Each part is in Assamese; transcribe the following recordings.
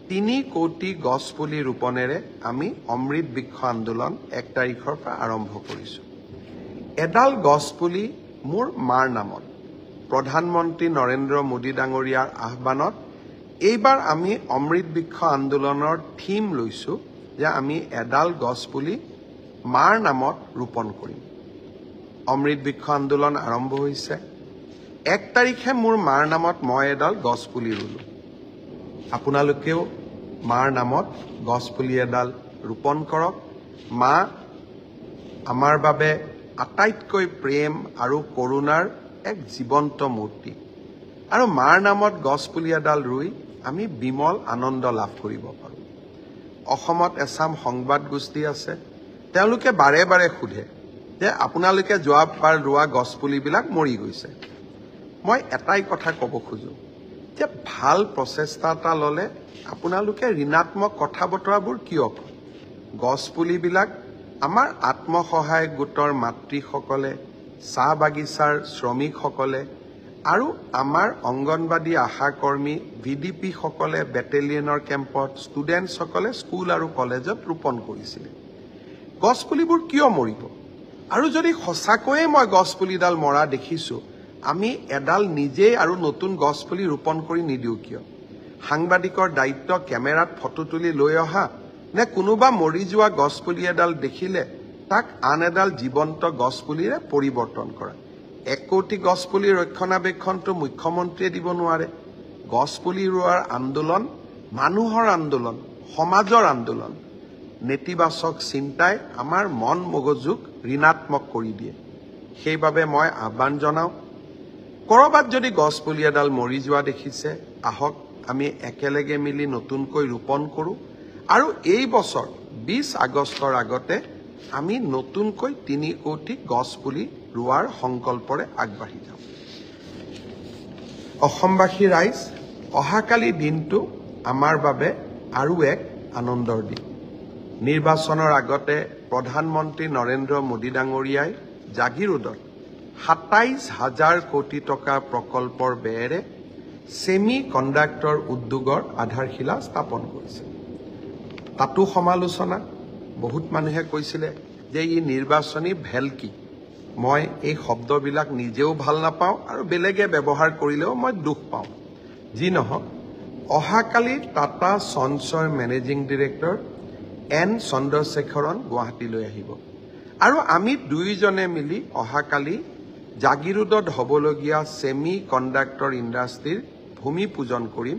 3 কোটি গছ পুলি ৰোপণেৰে আমি অমৃত বৃক্ষ আন্দোলন 1 তাৰিখৰ পৰা আৰম্ভ কৰিছো। এডাল গছ পুলি মোৰ মাৰ নামত প্ৰধানমন্ত্ৰী নৰেন্দ্ৰ মোদী ডাঙৰীয়াৰ আহ্বানত এইবাৰ আমি অমৃত বৃক্ষ আন্দোলনৰ থিম লৈছো যে আমি এডাল গছ পুলি মাৰ নামত ৰোপণ কৰিম। অমৃত বৃক্ষ আন্দোলন আৰম্ভ হৈছে। 1 তাৰিখে মোৰ মাৰ নামত মই এডাল গছ পুলি ৰুলো। আপোনালোকেও মাৰ নামত গছ পুলি এডাল ৰোপণ কৰক। মা আমাৰ বাবে আটাইতকৈ প্ৰেম আৰু কৰোণাৰ এক জীৱন্ত মূৰ্তি। আৰু মাৰ নামত গছ পুলি এডাল ৰুই আমি বিমল আনন্দ লাভ কৰিব পাৰোঁ। অসমত এছাম সংবাদ গোষ্ঠী আছে, তেওঁলোকে বাৰে বাৰে সোধে যে আপোনালোকে যোৱাবাৰ ৰোৱা গছ পুলিবিলাক মৰি গৈছে। মই এটাই কথা ক'ব খোজো যে ভাল প্ৰচেষ্টা এটা ল'লে আপোনালোকে ঋণাত্মক কথা বতৰাবোৰ কিয় কয়? গছ পুলিবিলাক আমাৰ আত্মসহায়ক গোটৰ মাতৃসকলে, চাহ বাগিচাৰ শ্ৰমিকসকলে আৰু আমাৰ অংগনবাদী আশাকৰ্মী VDP সকলে বেটেলিয়নৰ কেম্পত, ষ্টুডেণ্টসকলে স্কুল আৰু কলেজত ৰোপণ কৰিছিলে। গছ পুলিবোৰ কিয় মৰিব? আৰু যদি সঁচাকৈয়ে মই গছ পুলিডাল মৰা দেখিছো, আমি এডাল নিজেই আৰু নতুন গছ পুলি ৰোপণ কৰি নিদিওঁ কিয়? সাংবাদিকৰ দায়িত্ব কেমেৰাত ফটো তুলি লৈ অহা, নে কোনোবা মৰি যোৱা গছ পুলি এডাল দেখিলে তাক আন এডাল জীৱন্ত গছ পুলিৰে পৰিৱৰ্তন কৰা? 1 কোটি গছ পুলি ৰক্ষণাবেক্ষণটো মুখ্যমন্ত্ৰীয়ে দিব নোৱাৰে। গছ পুলি ৰোৱাৰ আন্দোলন মানুহৰ আন্দোলন, সমাজৰ আন্দোলন। নেতিবাচক চিন্তাই আমাৰ মন মগজুক ঋণাত্মক কৰি দিয়ে। সেইবাবে মই আহ্বান জনাওঁ, কৰবাত যদি গছ পুলি এডাল মৰি যোৱা দেখিছে, আহক আমি একেলগে মিলি নতুনকৈ ৰোপণ কৰোঁ আৰু এই বছৰ 20 আগষ্টৰ আগতে আমি নতুনকৈ 3 কোটি গছ পুলি ৰোৱাৰ সংকল্পৰে আগবাঢ়ি যাওঁ। অসমবাসী ৰাইজ, অহাকালি দিনটো আমাৰ বাবে আৰু এক আনন্দৰ দিন। নিৰ্বাচনৰ আগতে প্ৰধানমন্ত্ৰী নৰেন্দ্ৰ মোদী ডাঙৰীয়াই জাগিৰোডত 27,000 কোটি টকা প্ৰকল্পৰ ব্যয়েৰে ছেমি কণ্ডাক্টৰ উদ্যোগৰ আধাৰশিলা স্থাপন কৰিছে। তাতো সমালোচনা। বহুত মানুহে কৈছিলে যে ই নিৰ্বাচনী ভেলকি। মই এই শব্দবিলাক নিজেও ভাল নাপাওঁ আৰু বেলেগে ব্যৱহাৰ কৰিলেও মই দুখ পাওঁ। যি নহওক, অহাকালি টাটা সঞ্চয়ৰ মেনেজিং ডিৰেক্টৰ N চন্দ্ৰশেখৰণ গুৱাহাটীলৈ আহিব আৰু আমি দুয়োজনে মিলি অহাকালি জাগিৰোডত হ'বলগীয়া ছেমি কণ্ডাক্টৰ ইণ্ডাষ্ট্ৰীৰ ভূমি পূজন কৰিম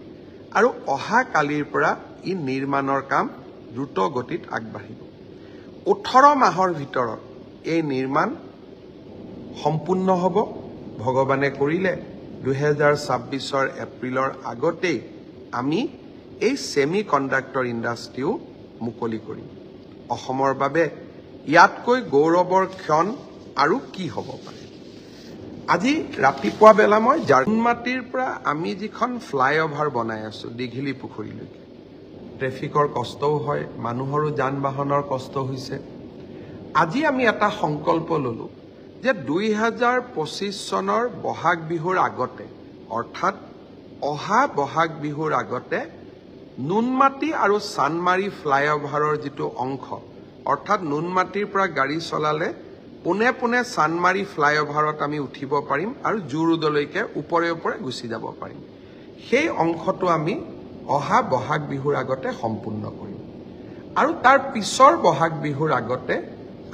আৰু অহাকালিৰ পৰা ই নিৰ্মাণৰ কাম দ্ৰুত গতিত আগবাঢ়িব। 18 মাহৰ ভিতৰত এই নিৰ্মাণ সম্পূৰ্ণ হ'ব। ভগৱানে কৰিলে 2026 এপ্ৰিলৰ আগতেই আমি এই ছেমি কণ্ডাক্টৰ ইণ্ডাষ্ট্ৰীও মুকলি কৰিম। অসমৰ বাবে ইয়াতকৈ গৌৰৱৰ ক্ষণ আৰু কি হ'ব পাৰে? আজি ৰাতিপুৱা বেলা মই জাৰুণমাটিৰ পৰা আমি যিখন ফ্লাইঅভাৰ বনাই আছো দীঘলী পুখুৰীলৈকে, ট্ৰেফিকৰ কষ্টও হয়, মানুহৰো যান বাহনৰ কষ্ট হৈছে। আজি আমি এটা সংকল্প ললো যে 2025 চনৰ বহাগ বিহুৰ আগতে, অৰ্থাৎ অহা বহাগ বিহুৰ আগতে নুনমাটি আৰু চানমাৰী ফ্লাইঅভাৰৰ যিটো অংশ, অৰ্থাৎ নুনমাটিৰ পৰা গাড়ী চলালে পোনে পোনে চানমাৰী ফ্লাইঅভাৰত আমি উঠিব পাৰিম আৰু জুৰোডলৈকে ওপৰে ওপৰে গুচি যাব পাৰিম। সেই অংশটো আমি অহা বহাগ বিহুৰ আগতে সম্পূৰ্ণ কৰিম আৰু তাৰ পিছৰ বহাগ বিহুৰ আগতে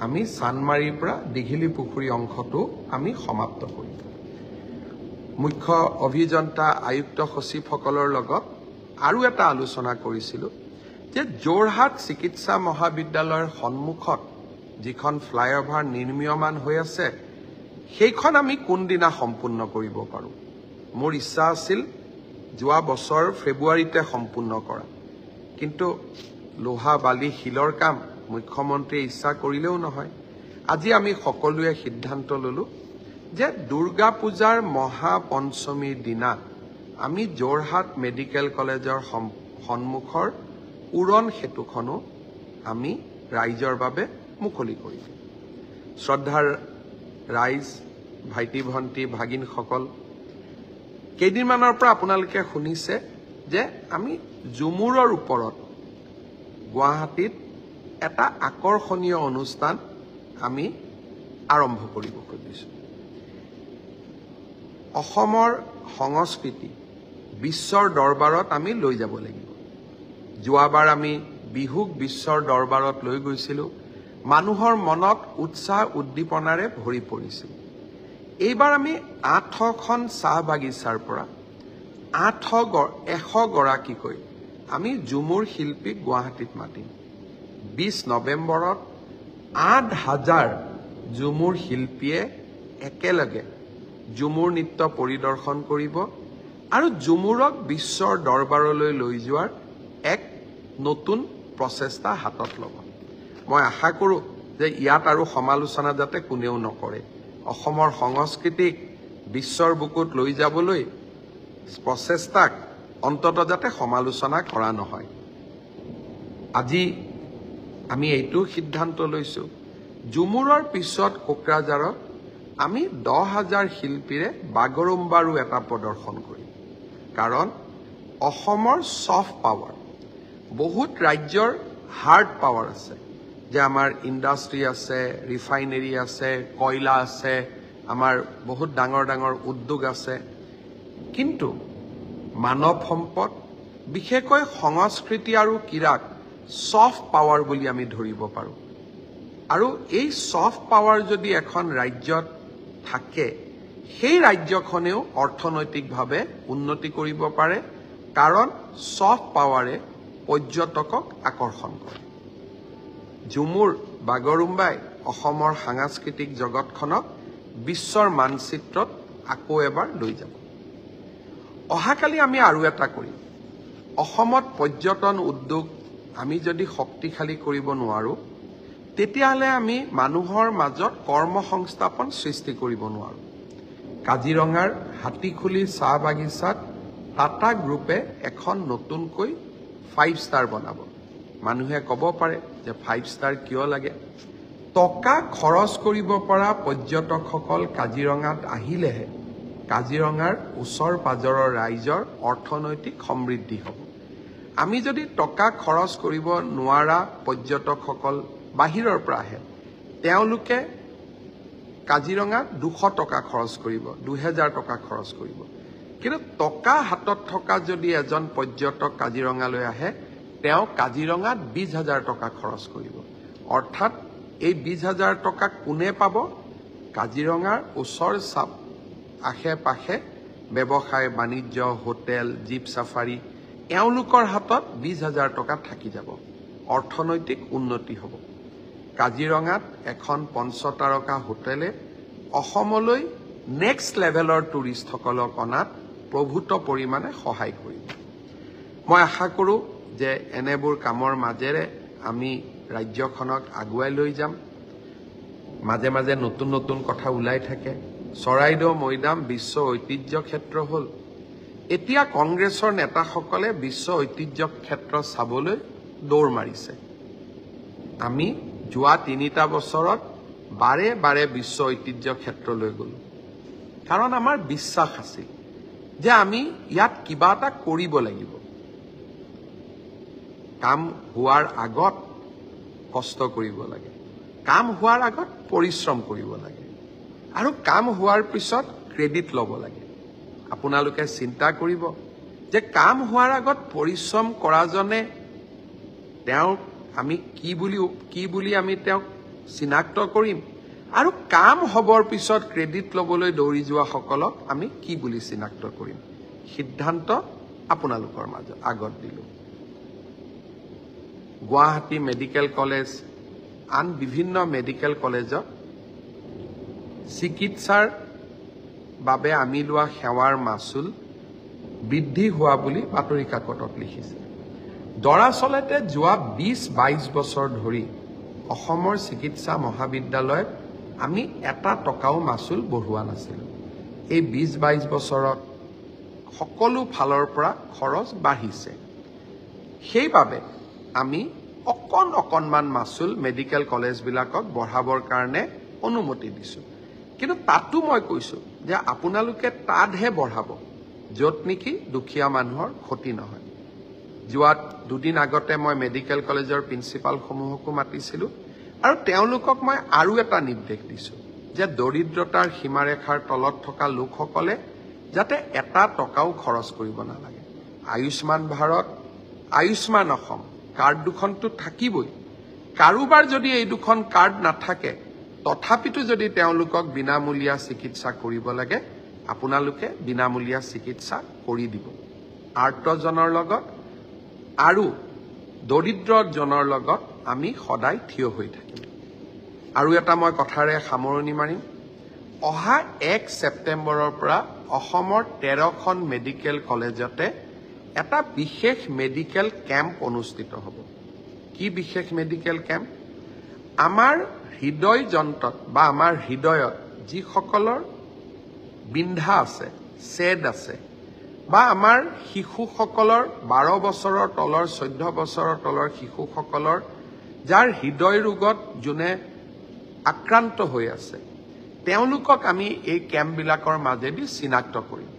আমি চানমাৰীৰ পৰা দীঘলী পুখুৰী অংশটো আমি সমাপ্ত কৰিম। মুখ্য অভিযন্তা আয়ুক্ত সচিবসকলৰ লগত আৰু এটা আলোচনা কৰিছিলোঁ যে যোৰহাট চিকিৎসা মহাবিদ্যালয়ৰ সন্মুখত যিখন ফ্লাইঅভাৰ নিৰ্মীয়মান হৈ আছে, সেইখন আমি কোনদিনা সম্পূৰ্ণ কৰিব পাৰোঁ। মোৰ ইচ্ছা আছিল যোৱা বছৰ ফেব্ৰুৱাৰীতে সম্পূৰ্ণ কৰা, কিন্তু লোহা বালি শিলৰ কাম মুখ্যমন্ত্ৰীয়ে ইচ্ছা কৰিলেও নহয়। আজি আমি সকলোৱে সিদ্ধান্ত ললো যে দুৰ্গা পূজাৰ মহাপঞ্চমীৰ দিনা আমি যোৰহাট মেডিকেল কলেজৰ সন্মুখৰ উৰণ সেতুখনো আমি ৰাইজৰ বাবে মুকলি কৰিম। শ্ৰদ্ধাৰ ৰাইজ, ভাইটি ভণ্টি ভাগিনসকল, কেইদিনমানৰ পৰা আপোনালোকে শুনিছে যে আমি ঝুমুৰৰ ওপৰত গুৱাহাটীত এটা আকৰ্ষণীয় অনুষ্ঠান আমি আৰম্ভ কৰিব খুজিছোঁ। অসমৰ সংস্কৃতি বিশ্বৰ দৰবাৰত আমি লৈ যাব লাগিব। যোৱাবাৰ আমি বিহুক বিশ্বৰ দৰবাৰত লৈ গৈছিলোঁ, মানুহৰ মনত উৎসাহ উদ্দীপনাৰে ভৰি পৰিছিল। এইবাৰ আমি 8খন চাহ বাগিচাৰ পৰা 100 গৰাকীকৈ আমি ঝুমুৰ শিল্পীক গুৱাহাটীত মাতিম। 20 নৱেম্বৰত 8000 ঝুমুৰ শিল্পীয়ে একেলগে ঝুমুৰ নৃত্য পৰিদৰ্শন কৰিব আৰু ঝুমুৰক বিশ্বৰ দৰবাৰলৈ লৈ যোৱাৰ এক নতুন প্ৰচেষ্টা হাতত ল'ব। মই আশা কৰোঁ যে ইয়াত আৰু সমালোচনা যাতে কোনেও নকৰে। অসমৰ সংস্কৃতিক বিশ্বৰ বুকুত লৈ যাবলৈ প্ৰচেষ্টাক অন্তত যাতে সমালোচনা কৰা নহয়। আজি আমি এইটো সিদ্ধান্ত লৈছোঁ, ঝুমুৰৰ পিছত কোকৰাঝাৰত আমি 10,000 শিল্পীৰে বাগৰুম্বাৰো এটা প্ৰদৰ্শন কৰিম। কাৰণ অসমৰ ছফ্ট পাৱাৰ, বহুত ৰাজ্যৰ হাৰ্ড পাৱাৰ আছে, যে আমাৰ ইণ্ডাষ্ট্ৰী আছে, ৰিফাইনেৰী আছে, কয়লা আছে, আমাৰ বহুত ডাঙৰ ডাঙৰ উদ্যোগ আছে। কিন্তু মানৱ সম্পদ, বিশেষকৈ সংস্কৃতি আৰু ক্ৰীড়াক ছফ্ট পাৱাৰ বুলি আমি ধৰিব পাৰোঁ। আৰু এই ছফ্ট পাৱাৰ যদি এখন ৰাজ্যত থাকে, সেই ৰাজ্যখনেও অৰ্থনৈতিকভাৱে উন্নতি কৰিব পাৰে, কাৰণ ছফ্ট পাৱাৰে পৰ্যটকক আকৰ্ষণ কৰে। ঝুমুৰ বাগৰুম্বাই অসমৰ সাংস্কৃতিক জগতখনক বিশ্বৰ মানচিত্ৰত আকৌ এবাৰ লৈ যাব। অহাকালি আমি আৰু এটা কৰিম। অসমত পৰ্যটন উদ্যোগ আমি যদি শক্তিশালী কৰিব নোৱাৰোঁ, তেতিয়াহ'লে আমি মানুহৰ মাজত কৰ্মসংস্থাপন সৃষ্টি কৰিব নোৱাৰোঁ। কাজিৰঙাৰ হাতীখুলি চাহ বাগিচাত টাটা গ্ৰুপে এখন নতুনকৈ 5 ষ্টাৰ বনাব। মানুহে ক'ব পাৰে যে 5 ষ্টাৰ কিয় লাগে? টকা খৰচ কৰিব পৰা পৰ্যটকসকল কাজিৰঙাত আহিলেহে কাজিৰঙাৰ ওচৰ পাজৰৰ ৰাইজৰ অৰ্থনৈতিক সমৃদ্ধি হ'ব। আমি যদি টকা খৰচ কৰিব নোৱাৰা পৰ্যটকসকল বাহিৰৰ পৰা আহে, তেওঁলোকে কাজিৰঙাত 200 টকা খৰচ কৰিব, 2000 টকা খৰচ কৰিব। কিন্তু টকা হাতত থকা যদি এজন পৰ্যটক কাজিৰঙালৈ আহে, তেওঁ কাজিৰঙাত 20,000 টকা খৰচ কৰিব। অৰ্থাৎ এই 20,000 টকা কোনে পাব? কাজিৰঙাৰ ওচৰ আশে পাশে ব্যৱসায় বাণিজ্য, হোটেল, জীপ চাফাৰী, এওঁলোকৰ হাতত 20,000 টকা থাকি যাব, অৰ্থনৈতিক উন্নতি হ'ব। কাজিৰঙাত এখন 5 তাৰকা হোটেলে অসমলৈ নেক্সট লেভেলৰ টুৰিষ্টসকলক অনাত প্ৰভূত পৰিমাণে সহায় কৰিব। মই আশা কৰোঁ যে এনেবোৰ কামৰ মাজেৰে আমি ৰাজ্যখনক আগুৱাই লৈ যাম। মাজে মাজে নতুন নতুন কথা ওলাই থাকে। চৰাইদেউ মৈদাম বিশ্ব ঐতিহ্য ক্ষেত্ৰ হ'ল। এতিয়া কংগ্ৰেছৰ নেতাসকলে বিশ্ব ঐতিহ্য ক্ষেত্ৰ চাবলৈ দৌৰ মাৰিছে। আমি যোৱা 3টা বছৰত বাৰে বাৰে বিশ্ব ঐতিহ্য ক্ষেত্ৰলৈ গ'লোঁ, কাৰণ আমাৰ বিশ্বাস আছিল যে আমি ইয়াত কিবা এটা কৰিব লাগিব। কাম হোৱাৰ আগত কষ্ট কৰিব লাগে, কাম হোৱাৰ আগত পৰিশ্ৰম কৰিব লাগে, আৰু কাম হোৱাৰ পিছত ক্ৰেডিট ল'ব লাগে। আপোনালোকে চিন্তা কৰিব যে কাম হোৱাৰ আগত পৰিশ্ৰম কৰাজনে তেওঁক আমি কি বুলি আমি তেওঁক চিনাক্ত কৰিম, আৰু কাম হ'বৰ পিছত ক্ৰেডিট ল'বলৈ দৌৰি যোৱাসকলক আমি কি বুলি চিনাক্ত কৰিম? সিদ্ধান্ত আপোনালোকৰ মাজত আগত দিলোঁ। গুৱাহাটী মেডিকেল কলেজ, আন বিভিন্ন মেডিকেল কলেজত চিকিৎসাৰ বাবে আমি লোৱা সেৱাৰ মাচুল বৃদ্ধি হোৱা বুলি বাতৰি কাকতত লিখিছে। দৰাচলতে যোৱা 20-22 বছৰ ধৰি অসমৰ চিকিৎসা মহাবিদ্যালয়ত আমি এটা টকাও মাচুল বঢ়োৱা নাছিলোঁ। এই 20-22 বছৰত সকলো ফালৰ পৰা খৰচ বাঢ়িছে। সেইবাবে আমি অকণমান মাচুল মেডিকেল কলেজবিলাকক বঢ়াবৰ কাৰণে অনুমতি দিছোঁ। কিন্তু তাতো মই কৈছোঁ যে আপোনালোকে তাতহে বঢ়াব য'ত নেকি দুখীয়া মানুহৰ ক্ষতি নহয়। যোৱা দুদিন আগতে মই মেডিকেল কলেজৰ প্ৰিন্সিপালসমূহকো মাতিছিলোঁ আৰু তেওঁলোকক মই আৰু এটা নিৰ্দেশ দিছোঁ যে দৰিদ্ৰতাৰ সীমাৰেখাৰ তলত থকা লোকসকলে যাতে এটা টকাও খৰচ কৰিব নালাগে। আয়ুষ্মান ভাৰত, আয়ুষ্মান অসম কাৰ্ড দুখনটো থাকিবই। কাৰোবাৰ যদি এই দুখন কাৰ্ড নাথাকে তথাপিতো যদি তেওঁলোকক বিনামূলীয়া চিকিৎসা কৰিব লাগে আপোনালোকে বিনামূলীয়া চিকিৎসা কৰি দিব। আৰ্তজনৰ লগত আৰু দৰিদ্ৰজনৰ লগত আমি সদায় থিয় হৈ থাকিম। আৰু এটা মই কথাৰে সামৰণি মাৰিম, অহা 1 ছেপ্টেম্বৰৰ পৰা অসমৰ 13খন মেডিকেল কলেজতে এটা বিশেষ মেডিকেল কেম্প অনুষ্ঠিত হ'ব। কি বিশেষ মেডিকেল কেম্প? আমাৰ হৃদয় যন্ত্ৰত বা আমাৰ হৃদয়ত যিসকলৰ বিন্ধা আছে, চেদ আছে, বা আমাৰ শিশুসকলৰ 12 বছৰৰ তলৰ 14 বছৰৰ তলৰ শিশুসকলৰ যাৰ হৃদয় ৰোগত যোনে আক্ৰান্ত হৈ আছে তেওঁলোকক আমি এই কেম্পবিলাকৰ মাজেদি চিনাক্ত কৰিম।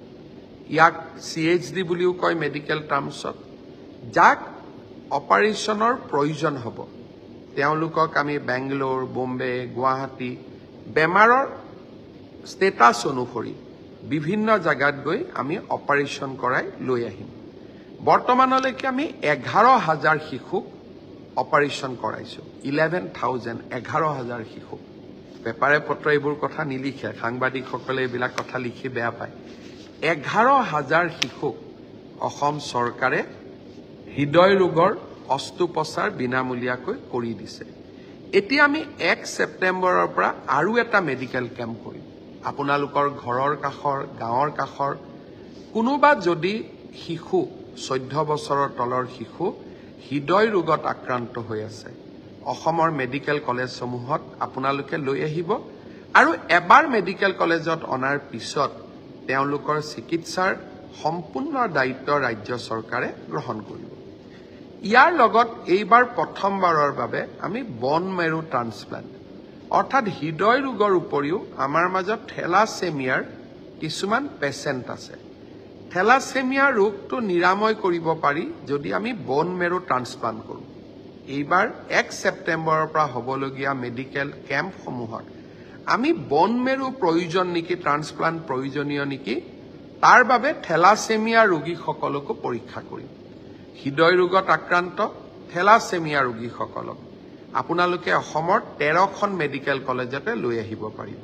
ইয়াক CHD বুলিও কয় মেডিকেল টাৰ্মছত। যাক অপাৰেশ্যনৰ প্ৰয়োজন হ'ব তেওঁলোকক আমি বেংগলোৰ, বোম্বে, গুৱাহাটী বেমাৰৰ ষ্টেটাছ অনুসৰি বিভিন্ন জাগাত গৈ আমি অপাৰেশ্যন কৰাই লৈ আহিম। বৰ্তমানলৈকে আমি 11,000 শিশুক অপাৰেশ্যন কৰাইছোঁ। 11,000 শিশুক। পেপাৰে পত্ৰ এইবোৰ কথা নিলিখে, সাংবাদিকসকলে এইবিলাক কথা লিখি বেয়া পায়। 11,000 শিশুক অসম চৰকাৰে হৃদয় ৰোগৰ অস্ত্ৰোপচাৰ বিনামূলীয়াকৈ কৰি দিছে। এতিয়া আমি 1 ছেপ্টেম্বৰৰ পৰা আৰু এটা মেডিকেল কেম্প কৰিম। আপোনালোকৰ ঘৰৰ কাষৰ, গাঁৱৰ কাষৰ কোনোবা যদি শিশু 14 বছৰৰ তলৰ শিশু হৃদয় ৰোগত আক্ৰান্ত হৈ আছে অসমৰ মেডিকেল কলেজসমূহত আপোনালোকে লৈ আহিব আৰু এবাৰ মেডিকেল কলেজত অনাৰ পিছত তেওঁলোকৰ চিকিৎসাৰ সম্পূৰ্ণ দায়িত্ব ৰাজ্য চৰকাৰে গ্ৰহণ কৰিব। ইয়াৰ লগত এইবাৰ প্ৰথমবাৰৰ বাবে আমি বন মেৰু ট্ৰান্সপ্লান্ট অৰ্থাৎ হৃদয় ৰোগৰ উপৰিও আমাৰ মাজত থেলাছেমিয়াৰ কিছুমান পেচেণ্ট আছে। থেলাছেমিয়া ৰোগটো নিৰাময় কৰিব পাৰি যদি আমি বন মেৰু ট্ৰান্সপ্লান্ট কৰোঁ। এইবাৰ 1 ছেপ্টেম্বৰৰ পৰা হ'বলগীয়া মেডিকেল কেম্পসমূহত আমি বন মেৰু প্ৰয়োজন নেকি, ট্ৰান্সপ্লান্ট প্ৰয়োজনীয় নেকি তাৰ বাবে থেলাছেমিয়া ৰোগীসকলকো পৰীক্ষা কৰিম। হৃদয় ৰোগত আক্ৰান্ত থেলাছেমিয়া ৰোগীসকলক আপোনালোকে অসমৰ 13খন মেডিকেল কলেজতে লৈ আহিব পাৰিব।